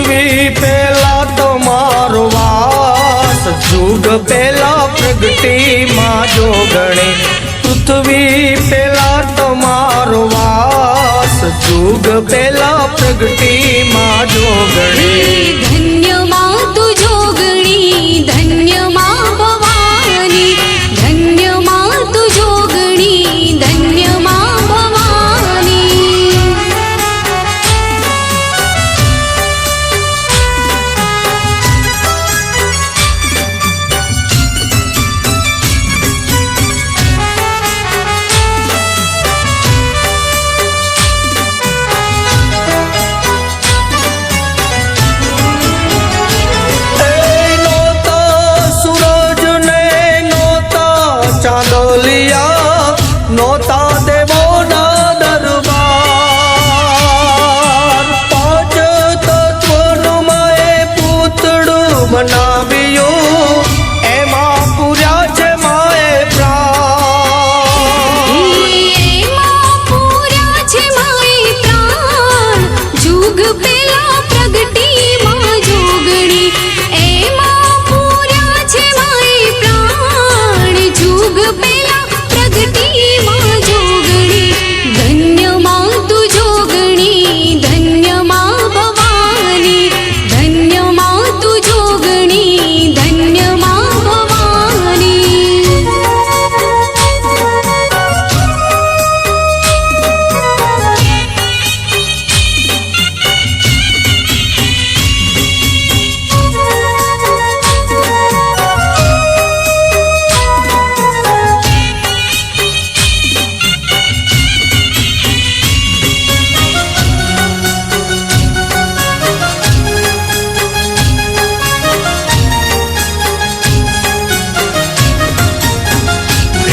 पृथ्वी पेला तमारो वास, जुग पेला प्रगति मां जोगणी। पृथ्वी पेला तमारो वास, जुग पेला प्रगति मां जोगणी। धन्य मां तू जोगणी, धन्य मां भवानी, धन्य मां तू जोगणी, धन्य मां भवानी। चांदोलिया नोता देवो ना दरबार, पांच तत्व माए पूतड़ू बनाव्यो, एमा पूर्या छे माए प्राण। एमा पूर्या छे माए प्राण, जुग पेला प्रगति मां जोगणी। एमा पूर्या छे माए प्राण, जुग पेला प्रगति मां जोगणी। धन्य मां तू जोगणी, धन्य मां भवानी, धन्य मां तू जोगणी, धन्य मां भवानी।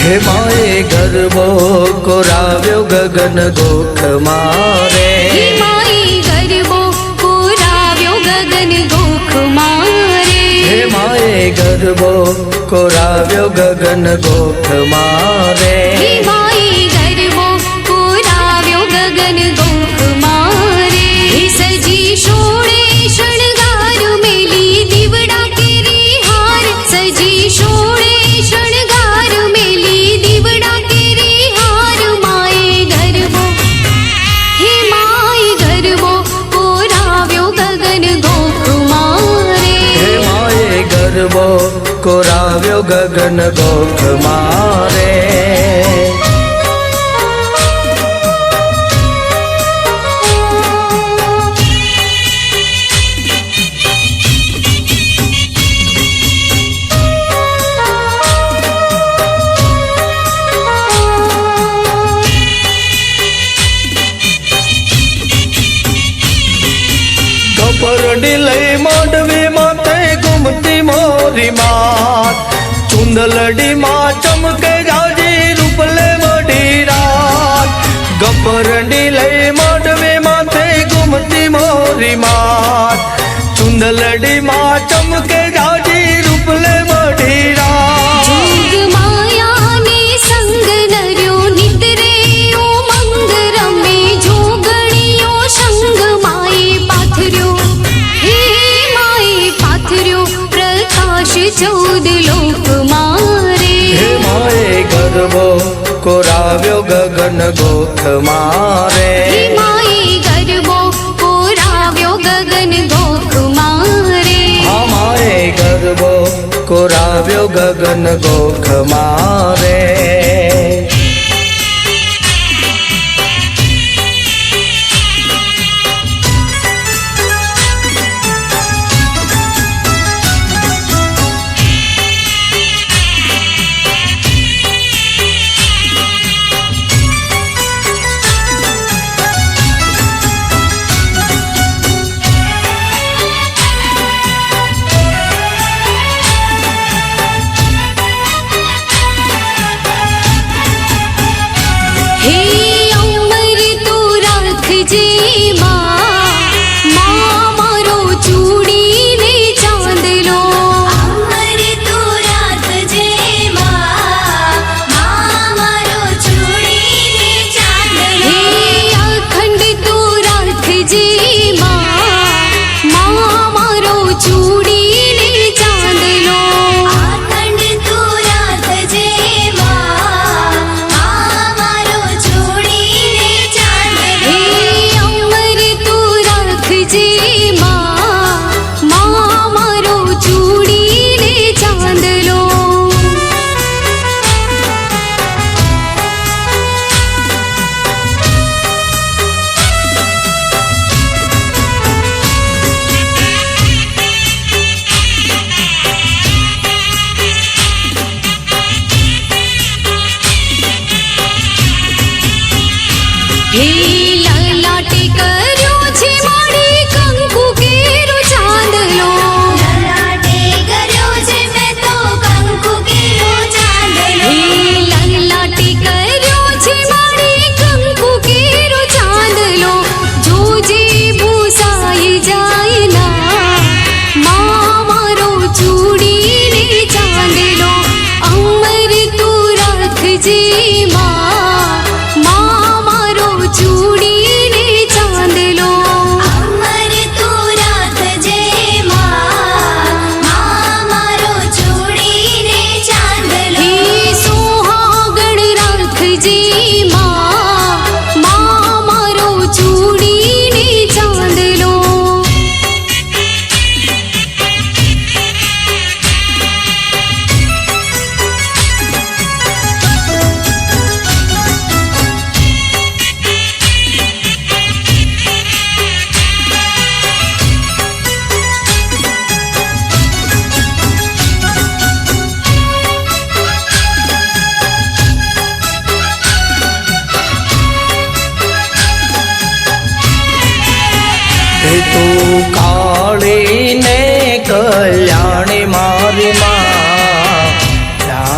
हे माए गरबो कोराव्यो गगन गोख मारे। हे माई गरबो कोराव्यो गगन गोख मारे। हे माए गरबो कोराव्यो गगन गोख मारे। हे माई गरबो कोराव्यो गगन गोख मारे। हे सजी शोणे शणगार मेली दीवड़ा केरी हार, सजी शोणे शणगार मेली दीवड़ा केरी हार। माए गरबो, हे माई गरबो कोराव्यो गगन गोख मारे। हे माए गरबो कोराव्यो गगन गोख मारे। परडी लई मांडवी माते घूमती मोरी मात, चुंदलडी माँ चमके जाजी रूपले बड़ी रात। गपरडी लई मांडवी माते घूमती मोरी मात, चुंदलडी माँ चमके जाजी रूपले बड़ी रात। जोग माया ने संग नर्यो नितरे ओ मंग रमे, जोगणियो संग माए पाथर्यो। हे माए पाथर्यो प्रकाश चौद लोक मारे। हे माए गरबो कोराव्यो गगन गोख मारे। हे माए गरबो कोराव्यो गगन गोख मारे। हाँ माए गरबो कोराव्यो गगन गोख मारे।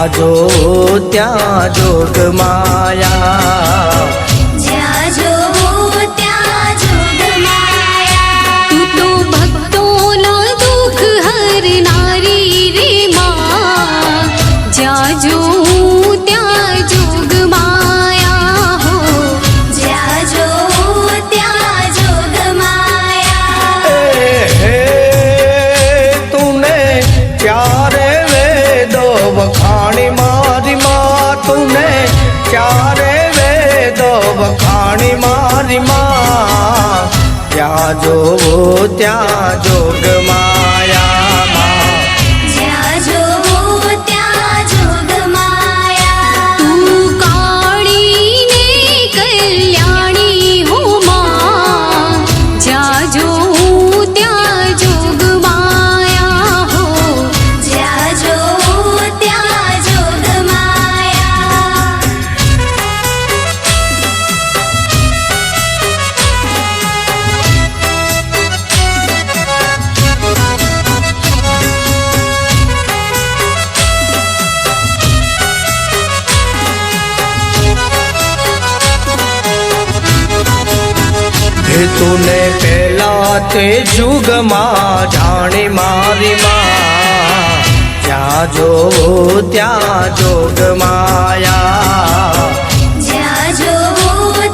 જાજો ત્યાં જોગ માયા જ્યાં જોવો ત્યાં જોગ માયા. તું તો ભક્તોના દુઃખ હરનારી રે માં. જ્યાં જોવું ત્યાં જોગ માયા હો. જ્યાં જોવો ત્યાં જોગ માયા. હે તુને ચારે વેદો વખાણી મારી માં તુને ચારે વેદો વખાણી મારી માં ત્યાં જોવો ત્યાં જોગ માયા માં. જ્યાં જોવો ત્યાં જોગ માયા. તું કાળી ને કલ્યાણી હો માં. જ્યાં જોવું ત્યાં જોગ માયા હો. જ્યાં જોવો ત્યાં જોગ માયા. હે તુને પહેલા તે જુગમાં જાણી મારી માં જ્યાં જોવો ત્યાં જોગ માયા. જ્યાં જોવો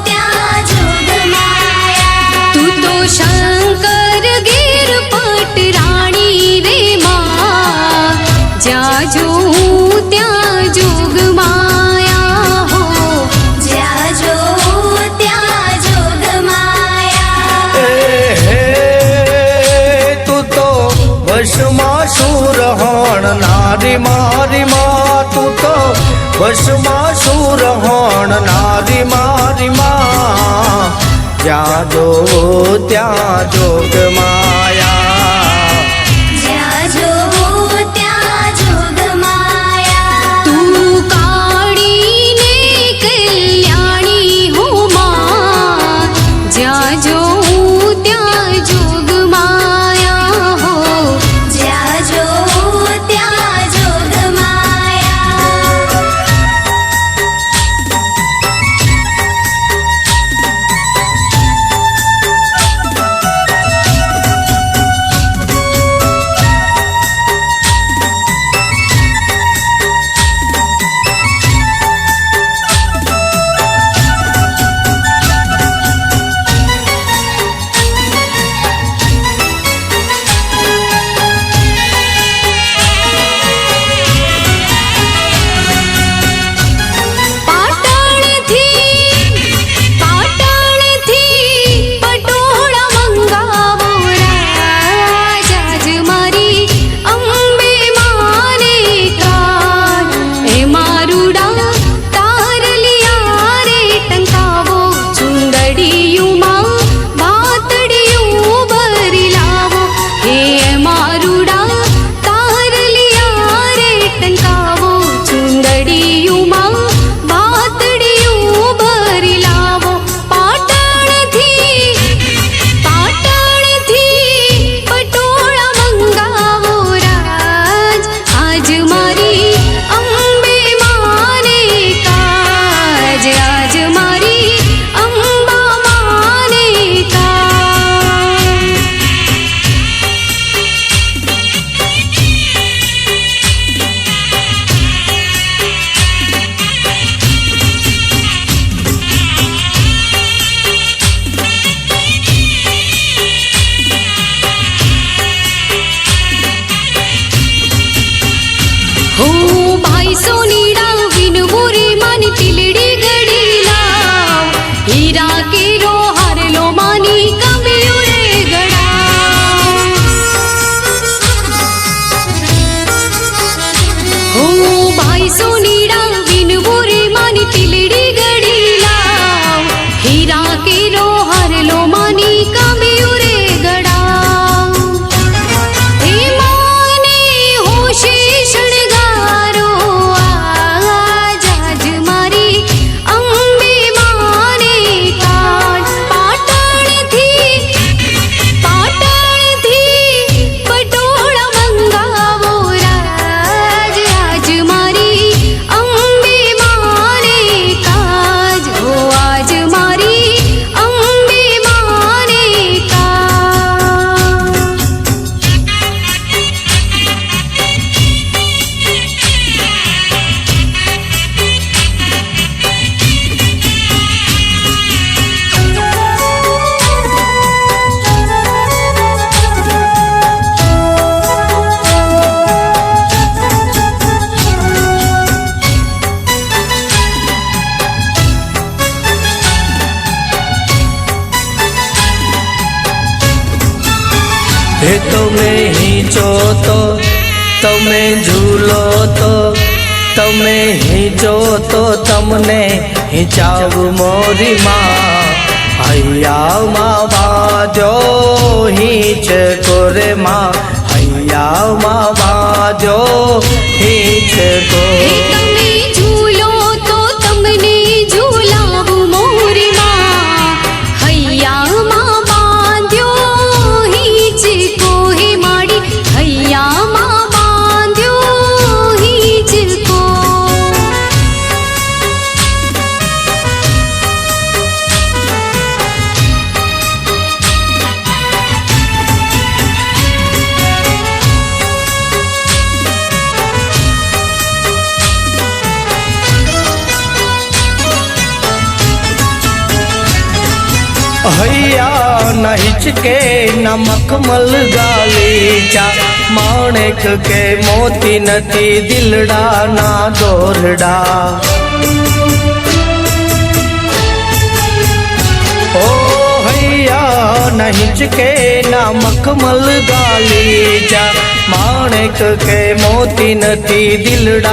ત્યાં જોગ માયા. તું તો શંકર ગીર પટરાણી રે માં. જ્યાં જોવું ત્યાં જોગ માયા હો. જ્યાં જોવું ત્યાં જોગ માયા. હે તું તો વશમાં સુરહણ નારી મારી માં તું તો વશમાં સુરહણ નારી મારી માં જ્યાં જોવો ત્યાં જોગ માયા. જ્યાં જોવો ત્યાં જોગ માયા. તું કાળી ને કલ્યાણી હો માં. જ્યાં જોવું ત્યાં જોગ માયા હો. જ્યાં જોવું ત્યાં જોગ માયા. હે તમે હિંચો તો તમે ઝૂલો તો તમે હિંચો તો તમને હિંચાવ મોરી માં હૈયામાં બાજો હિંચ કોરે માં હૈયામાં બાજો હિંચ કો તમે ઝૂલો તો તમને ઝૂલાવું મોરી માં હૈયામાં બાંધ્યો હિંચકો હે માડી હૈયામાં બાંધ્યો હિંચકો હૈયા ન હિચકે ન મખમલ ગાલીચા માણેક કે મોતી નથી દિલડા ના દોરડા ઓ હૈયા ન હિચકે ન મખમલ ગાલીચા માણેક કે મોતી નથી દિલડા